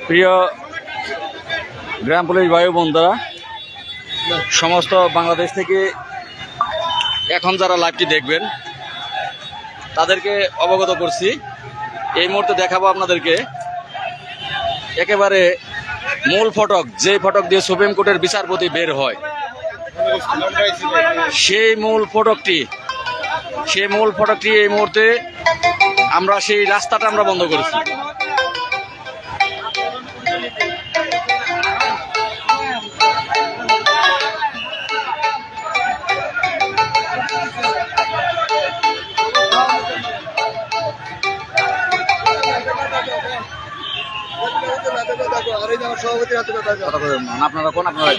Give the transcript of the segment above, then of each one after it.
প্রিয় গ্রাম পুলিশ ভাই বন্ধুরা, সমস্ত বাংলাদেশ থেকে এখন যারা লাইভটি দেখবেন তাদেরকে অবগত করছি। এই মুহূর্তে দেখাবো আপনাদেরকে একেবারে মূল ফটক, যে ফটক দিয়ে সুপ্রিম কোর্টের বিচারপতি বের হয়, সেই মূল ফটকটি এই মুহূর্তে আমরা সেই রাস্তাটা আমরা বন্ধ করেছি। আপনারা কোন আপনারা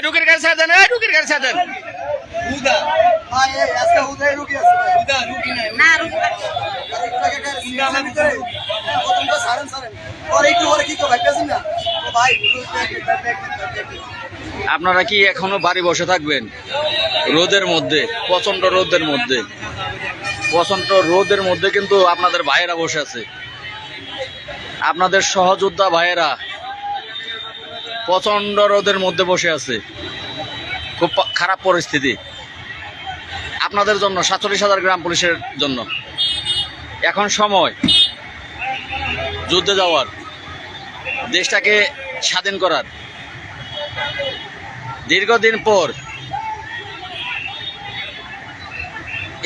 ঢুকের গাড়ি ছেড়ে দেন, ঢুকের গাড়ি ছেড়ে দেন। আপনারা কি এখনো বাড়ি বসে থাকবেন রোদের মধ্যে? প্রচন্ড রোদের মধ্যে কিন্তু আপনাদের ভাইয়েরা বসে আছে, আপনাদের সহযোদ্ধা ভাইয়েরা প্রচন্ড রোদের মধ্যে বসে আছে। খুব খারাপ পরিস্থিতি আপনাদের জন্য, 47,000 গ্রাম পুলিশের জন্য। এখন সময় যুদ্ধে যাওয়ার, দেশটাকে স্বাধীন করার। দীর্ঘদিন পর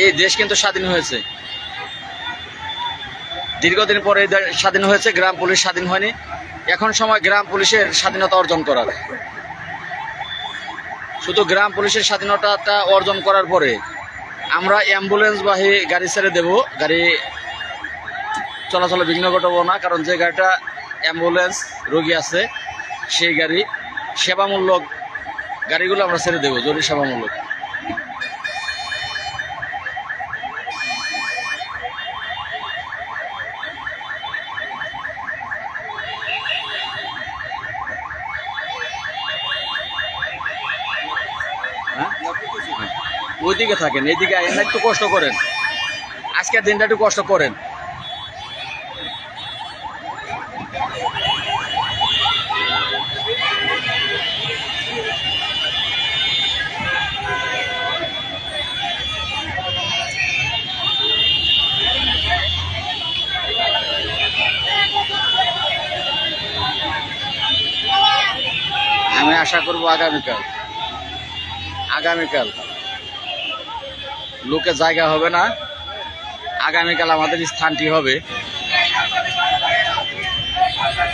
এই দেশ কিন্তু স্বাধীন হয়েছে, দীর্ঘদিন পর এই দেশ স্বাধীন হয়েছে, গ্রাম পুলিশ স্বাধীন হয়নি। এখন সময় গ্রাম পুলিশের স্বাধীনতা অর্জন করার। শুধু গ্রাম পুলিশের স্বাধীনতাটা অর্জন করার পরে আমরা অ্যাম্বুলেন্সবাহী গাড়ি ছেড়ে দেব, গাড়ি চলাচলে বিঘ্ন ঘটাবো না। কারণ যে গাড়িটা অ্যাম্বুলেন্স রোগী আছে সেই গাড়ি, সেবামূলক গাড়িগুলো আমরা ছেড়ে দেবো, জরুরি সেবামূলক। ওইদিকে থাকেন, এইদিকে একটু কষ্ট করেন, আজকের দিনটা একটু কষ্ট করেন। আমি আশা করবো আগামীকাল লোকের জায়গা হবে না। আগামীকাল আমাদের স্থানটি হবে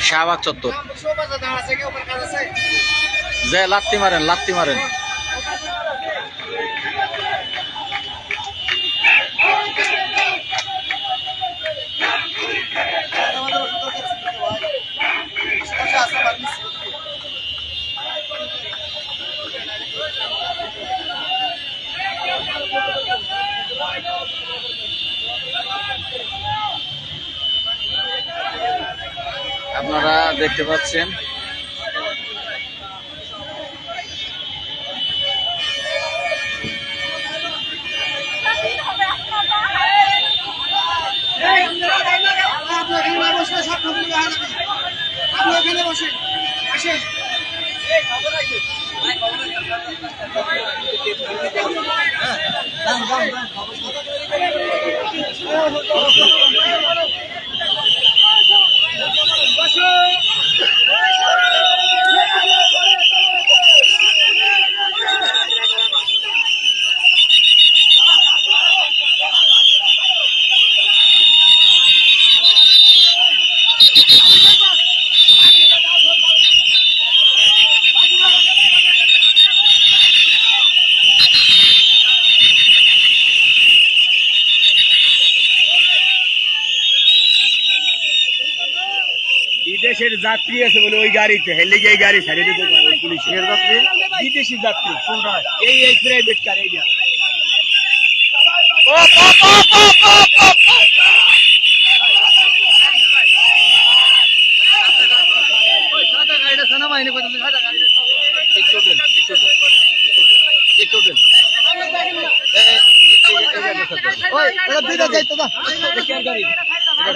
শাহবাগ চত্বর। যে লাত্তি মারেন। আপনারা দেখতে পাচ্ছেন বিদেশের যাত্রী আছে বলে ওই গাড়িতে হেলে গিয়ে গাড়ি ছাড়িয়ে দিতে পারে পুলিশের যাত্রী, বিদেশি যাত্রী কোনটা এই প্রাইভেট কার এইটা।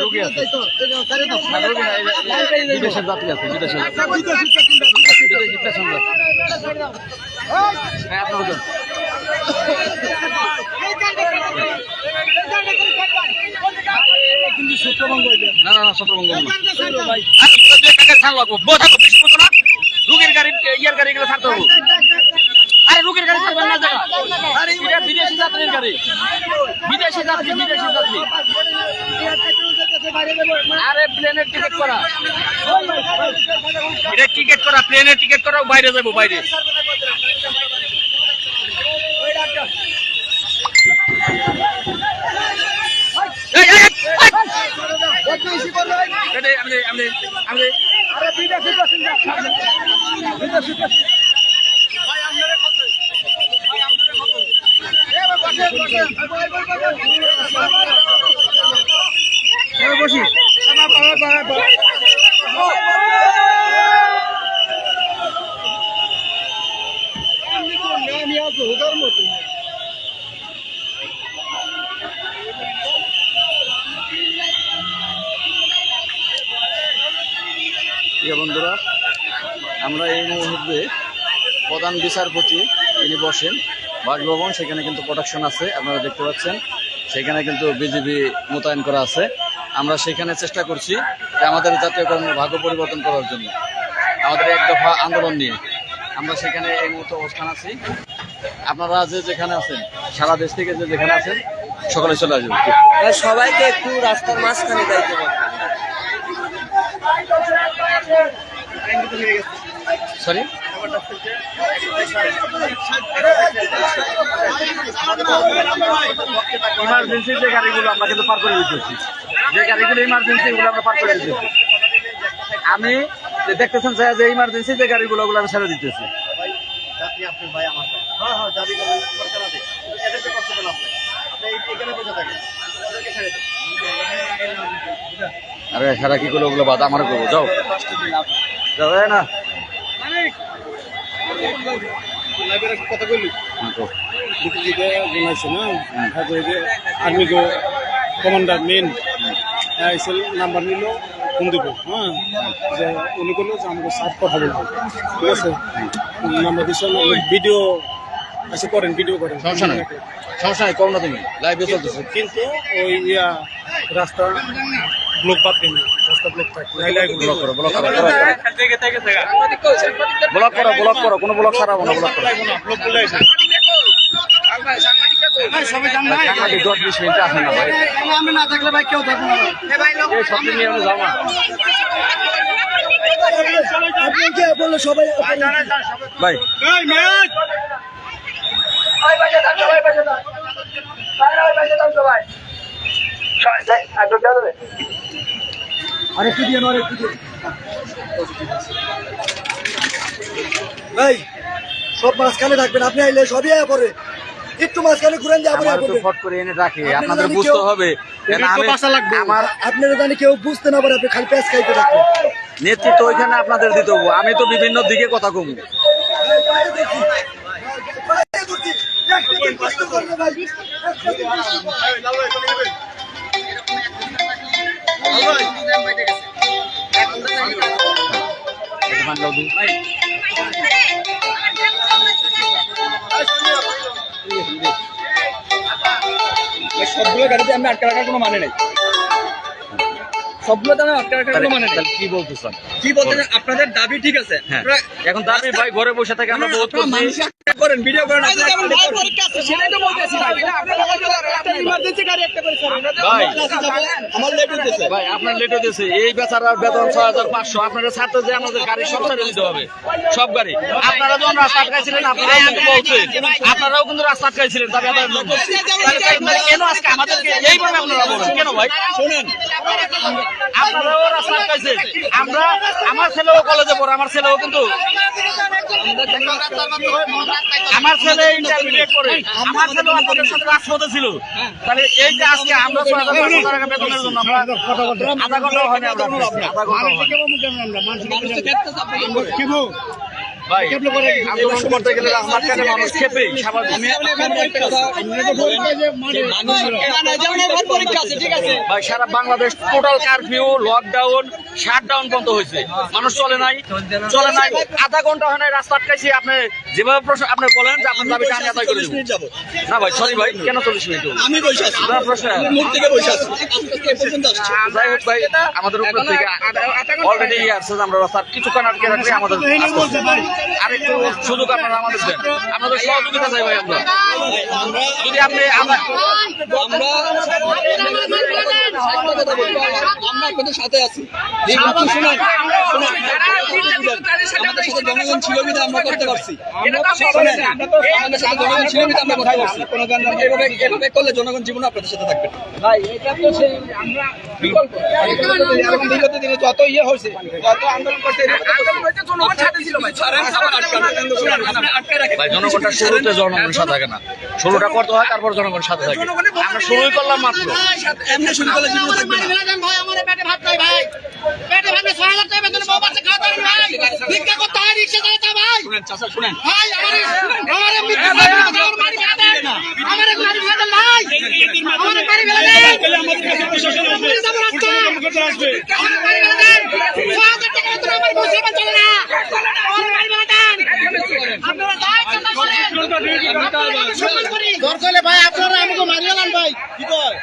রোগী আছে, বিদেশের যাত্রী আছে, বিদেশের না না না ছত্রভঙ্গ রোগীর গাড়ি ইয়ার গাড়ি গেলে ছাড়তে হবো। আরে রোগীর গাড়ি ছাড়বেন না জায়গা, এটা বিদেশি যাত্রীর গাড়ি, বিদেশি যাত্রী, বিদেশি যাত্রী। আরে প্লেনের টিকিট করা, এটা টিকিট করা, প্লেনের টিকিট করা, বাইরে যাবো বাইরে। বন্ধুরা, আমরা এই মুহূর্তে প্রধান বিচারপতি তিনি বসেন বাসভবন, সেখানে কিন্তু প্রোটেকশন আছে, আপনারা দেখতে পাচ্ছেন। সেখানে কিন্তু বিজিবি মোতায়েন করা আছে। আমরা সেখানে চেষ্টা করছি যে আমাদের জাতীয়করণের ভাগ্য পরিবর্তন করার জন্য, আমাদের এক দফা আন্দোলন নিয়ে আমরা সেখানে এই মুহূর্তে অবস্থান আছি। আপনারা যে যেখানে আছেন, সারা দেশ থেকে যে যেখানে আছেন, সকলে চলে আসবেন। সবাইকে একটু রাস্তার মাঝখানে যাইতে হবে। সরি, ইমার্জেন্সি যে গাড়িগুলো আমরা কিন্তু পার করে দিতেছি, যে গাড়িগুলো ইমার্জেন্সি এগুলো আমরা পার করে দিতেছি। আমি দেখতেছেন যে ইমার্জেন্সি যে গাড়িগুলো ওগুলো আমি ছেড়ে দিতেছি। আরে সারা কি করলো ওগুলো বাদ আমার করবো, যাও যাবে না। কথা বললি আর্মি কমান্ডার মেন এসএল নাম্বার নিল, ফোন দিব। হ্যাঁ, যে উনি করলো যে আমাকে সার্চ কথা বলবো, ঠিক আছে। নাম্বার দিচ্ছেন, ভিডিও এসে করেন, ভিডিও করেন, সমস্যা নাই, সমস্যা নাই, কম না তুমি লাইভে চলতেছে। কিন্তু ওই রাস্তা ব্লক বাদ দিন, রাস্তা ব্লক থাকে, ব্লক করো, ব্লক করো, ব্লক করো, ব্লক করো, কোনো ব্লক ছাড়াবো না, ব্লক করো। ব্লক করলে সাংবাদিক 10-20 মিনিট আসে না ভাই, আমি না থাকলে ভাই কেউ থাকবে না। এই সব নিয়ে আমি যাও না। বললো সবাই ভাই আরেকটু দিয়ে আরেকটু দিয়ে ভাই, সব মাঝখানে থাকবেন। আপনি আইলে সবই আয়া পরে, একটু মাঝখানে ঘুরেন দিয়ে আবার আমার তো ফট করে এনে রাখে, আপনাদের বুঝতে হবে। আমার আপনারা জানি কেউ বুঝতে না পারে, আপনি খালি প্যাঁচ খাইতে থাকবেন। নেতৃত্ব ওইখানে আপনাদের দিতে হবো, আমি তো বিভিন্ন দিকে কথা কমু। সবগুলো গাড়িতে আমি আটকে রাখার কোনো মানে নেই, সবগুলো দামে আটকে রাখার কোনো মানে নেই। কি বলতেছেন? কি বলতে আপনাদের দাবি ঠিক আছে, এখন দাবি ভাই ঘরে বসে থেকে আমরা বহুত করছি, করেন, ভিডিও করেন, সেটাই তো বলতেছি। ইমার্জেন্সি গাড়ি একটা করে ভাই, আমার লেট হইতেছে ভাই আপনার লেট হইতেছে। এই বেচারার বেতন 6500, আপনারা ছাত্র যে আমাদের গাড়ি সব ছেড়ে দিতে হবে, সব গাড়ি। আপনারা যখন রাস্তা আটকাইছিলেন, আপনারাও কিন্তু বলছেন, আপনারাও কিন্তু রাস্তা আটকাইছিলেন দাবি আদায়ের জন্য। কেন আজকে আমাদেরকে এইভাবে আপনারা বলেন কেন ভাই? শোনেন, আপনারাও রাস্তা আটকাইছেন, আমরা, আমার ছেলেও কলেজে পড়ে, আমার ছেলেও কিন্তু, আমার ছেলে ইন্টারমিডিয়েট পড়ে, আমার ছেলেও আপনাদের সাথে রাজপথে ছিল। তাহলে এই যে আজকে আমরা 6500 টাকা বেতনের জন্য আমরা আধা ঘন্টা হয় না, আমরা আধা ঘন্টা হয়। ভাই আন্দোলন করতে গেলে রাস্তার কাছে মানুষ খেপেই স্বাভাবিক। ভাই সারা Bangladesh total curfew, lockdown, shutdown বন্ধ হয়েছে, মানুষ চলে নাই। আধা ঘন্টা হয় নাই, রাস্তা আটকাইছি। আপনি যেভাবে প্রশ্ন আপনি বলেন যে আপনার দাবিটা আমি আদায় করে দেবো না ভাই, সরি ভাই, কেন 40 মিনিট? আমি বসে আছি, প্রশ্ন বসে আছি, এই পর্যন্ত আসছে। যাই হোক ভাই, আমাদের উপর থেকে অলরেডি আসছে, আমরা রাস্তার কিছুক্ষণ আটকে রাখলে আমাদের আরেকটু সুযোগ আপনারা আমাদের দেন, আপনাদের সহযোগিতা চাই ভাই। আমরা যদি আপনি আমরা আপনাদের সাথে আছি। আমাদের সাথে জনগণ ছিল বিধে আমরা করতে পারছি। আমাদের সাথে জনগণ ছিল বিধে আমরা করতে পারছি। এভাবে করলে জনগণ জীবনে আপনাদের সাথে থাকবে ভাই। এটা তো সেই আমরা বিকল্প বিগত দিনে যত ইয়ে হয়েছে, যত আন্দোলন করছে, জনগণ সাথে ছিল ভাই। ভাই জনগণটা শুরুতে জনগণের সাথে থাকে না, শুরুটা করতে হয়, তারপর জনগণের সাথে থাকে। আমরা শুরুই করলাম মাত্র, এমনি শুরু করলে জীবন থাকবে না। ভাই আমার পেটে ভাত নাই ভাই, পেটে ভাত নেই, 6,000 টাকা বেতনে বউ বাচ্চা খাওয়া পারেন ভাই, ভিক্ষা করতে হয়, রিক্সা চালাতে হয় ভাই। শুনেন চাচা, শুনেন ভাই আমার মিথ্যা আমার বাড়ি ফেলে দেন, আমার বাড়ি ফেলে দেন ভাই, আমার বাড়ি ফেলে দেন, আমার বাড়ি ফেলে দেন, 6,000 টাকা বেতনে আমার মুসলমান চলে না, আমার বাড়ি ফেলে দেন। আপনারা যাই কথা বলেন, আপনারা সম্মান করি দরকারে ভাই, আপনারা আমাকে মারিয়ে দেন ভাই। কি কয়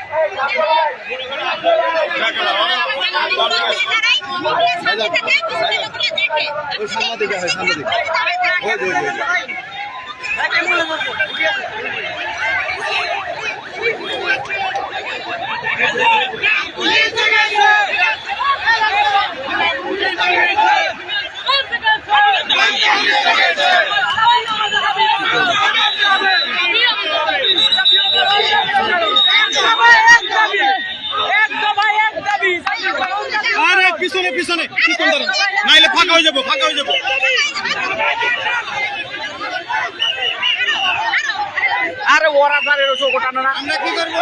আরে পিছনে পিছনে পিছন ধরেন, নাইলে ফাঁকা হয়ে যাবো, ফাঁকা হয়ে যাবো। আরে ওরা দাঁড়িয়ে রয়েছে, ওটা না আমরা কি করবো?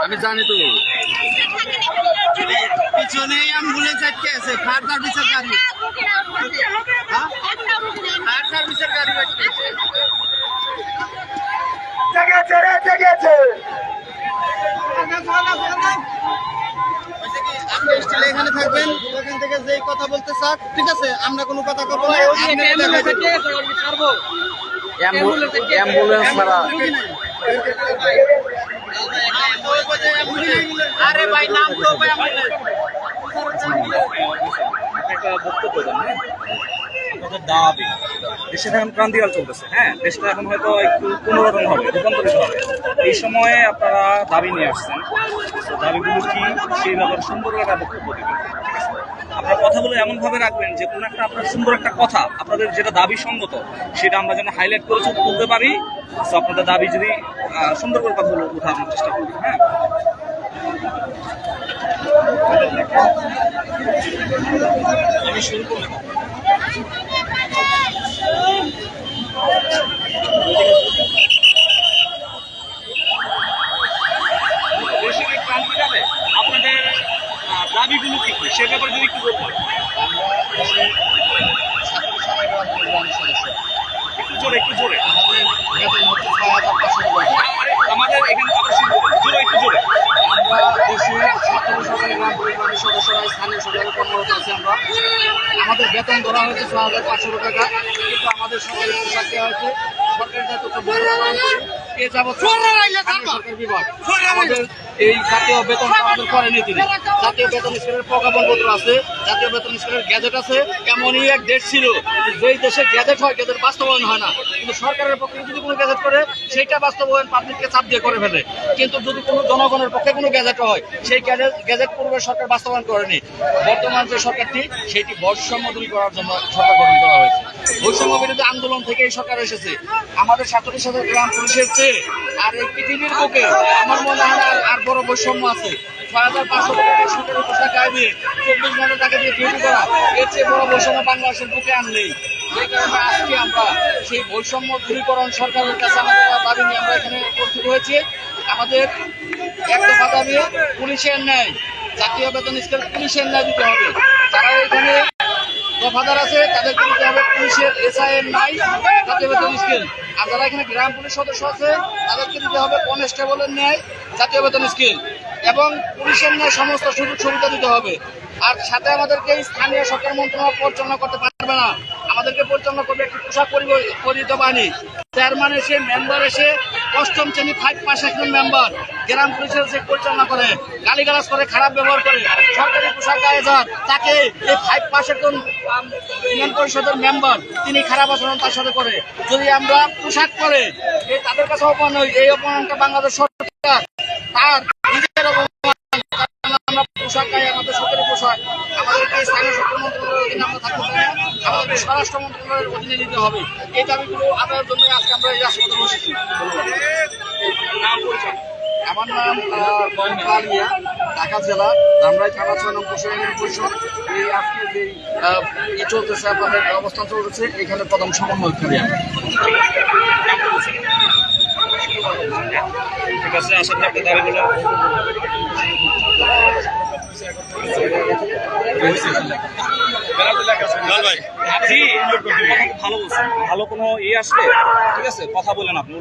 আমি জানি তো। পিছনে অ্যাম্বুলেন্স আটকে আছে, ফায়ার সার্ভিসের গাড়ি, ফায়ার সার্ভিসের গাড়ি আপনি স্টিল এখানে থাকবেন, ওখান থেকে যে কথা বলতে স্যার, ঠিক আছে, আমরা কোনো কথা করবো না। অ্যাম্বুলেন্স ছাড়া আরে ভাই নাম তো ভাই একটা বক্তব্য দেন, হ্যাঁ? আপনাদের দাবি, দেশে এখন ক্রান্তিকাল চলতেছে, হ্যাঁ, দেশটা এখন হয়তো একটু পুনরুত্থান হবে, রূপান্তরিত হবে। এই সময়ে আপনারা দাবি নিয়ে আসছেন, দাবিগুলো কি সেই ব্যাপারে সুন্দর একটা বক্তব্য দেবেন। আপনার কথাগুলো এমনভাবে রাখবেন যে কোনো একটা আপনার সুন্দর একটা কথা, আপনাদের যেটা দাবি সঙ্গত, সেটা আমরা যেন হাইলাইট করে তুলতে পারি। তো আপনাদের দাবি যদি সুন্দর করে কথাগুলো উঠানোর চেষ্টা করবেন, হ্যাঁ। আমি শুরু করলাম। বৈশ্বিক ক্রান্তিকালে আপনাদের দাবিগুলো কি কি সে ব্যাপারে যদি একটু বলবেন। একটু জোরে, একটু জোরে। আমাদের এখানে আবার শুরু করুন, জোরে, একটু জোরে। আমরা দেশের 17 সরকারি গ্রাম পরিষদের সদস্যরা স্থানীয় সরকারি কর্মরত আছি। আমরা আমাদের বেতন ধরা হয়েছে 6,500 টাকা, কিন্তু আমাদের সরকারি পোশাক দেওয়া হয়েছে, সরকারি দায়িত্ব এ যাবৎ সরকার বিভাগ আমাদের এই জাতীয় বেতন আমাদের করেনি। তিনি জাতীয় বেতন স্কেলের প্রজ্ঞাপনপত্র আছে, জাতীয় বেতন স্কেলের গ্যাজেট আছে। এমনই এক দেশ ছিল যেই দেশে গ্যাজেট হয়, গ্যাজেট বাস্তবায়ন হয় না, কিন্তু সরকারের পক্ষে যদি কোনো গ্যাজেট করে সেইটা বাস্তবায়ন পাবলিককে চাপ দিয়ে করে ফেলে। কিন্তু যদি কোনো জনগণের পক্ষে কোনো গ্যাজেট হয়, সেই গ্যাজেট পূর্বে সরকার বাস্তবায়ন করেনি। বর্তমান যে সরকারটি, সেইটি বৈষম্য দূর করার জন্য সরকার গঠন করা হয়েছে। বৈষম্য বিরোধী আন্দোলন থেকে এই সরকার এসেছে। আমাদের 47,000 গ্রাম পুলিশের চেয়ে আর এই পৃথিবীর বুকে আমার মনে হয় না আর বড় বৈষম্য আছে। 6,500 টাকা সরকারি পোশাক গায়ে দিয়ে 24 ঘন্টা টাকা দিয়ে ডিউটি করা, এর চেয়ে বড় বৈষম্য বাংলাদেশের বুকে আর নেই। যে কারণে আজকে আমরা সেই বৈষম্য দূরীকরণ সরকারের কাছে আমাদের দাবি নিয়ে আমরা এখানে উপস্থিত হয়েছি। আমাদের এক দফা দাবি পুলিশের ন্যায়, জাতীয় বেতন স্কেল পুলিশের ন্যায় দিতে হবে। যারা এখানে দফাদার আছে তাদেরকে দিতে হবে পুলিশের SIM নাই জাতীয় বেতন স্কেল। আর যারা এখানে গ্রাম পুলিশ সদস্য আছে তাদেরকে দিতে হবে কনস্টেবলের ন্যায় জাতীয় বেতন স্কেল এবং পুলিশের ন্যায় সমস্ত সুযোগ সুবিধা দিতে হবে। আর সাথে আমাদেরকে স্থানীয় সরকার মন্ত্রণালয় পরিচালনা করতে পারবে না, আমাদেরকে পরিচালনা করবে একটি পোশাক পরিহিত বাহিনী। চেয়ারম্যান এসে, মেম্বার এসে, 8ম শ্রেণী 5 পাস একজন মেম্বার গ্রাম পুলিশের যে পরিচালনা করে, গালিগালাজ করে, খারাপ ব্যবহার করে, সরকারি পোশাক গায়ে যান তাকে এই 5 পাস একজন ইউনিয়ন পরিষদের মেম্বার তিনি খারাপ আচরণ তার সাথে করে। যদি আমরা পোশাক পরে এই তাদের কাছে অপমান হই, এই অপমানটা বাংলাদেশ সরকার তার নিজের অপমান। আমরা পোশাক গায়ে, আমাদের সরকারি পোশাক আমাদেরকে স্থানীয় সরকার মন্ত্রণালয়ের অধীনে আমরা থাকতে পারি না, আমাদেরকে স্বরাষ্ট্র মন্ত্রণালয়ের অধীনে নিতে হবে। এই দাবিগুলো আদায়ের জন্য আজকে আমরা এই রাজপথে বসেছি। আমার নাম আলিয়া, ঢাকা জেলা ধামরাই থানা 6 নং ইউনিয়ন পরিষদ। এই আজকে যে চলতেছে আপনাদের অবস্থান চলতেছে এখানে প্রথম সমন্বয়কারী আমি। ঠিক আছে, আশা করি আপনার দাবিগুলো ভালো বলছেন। ভালো কোনো আসলে ঠিক আছে কথা বলেন আপনি।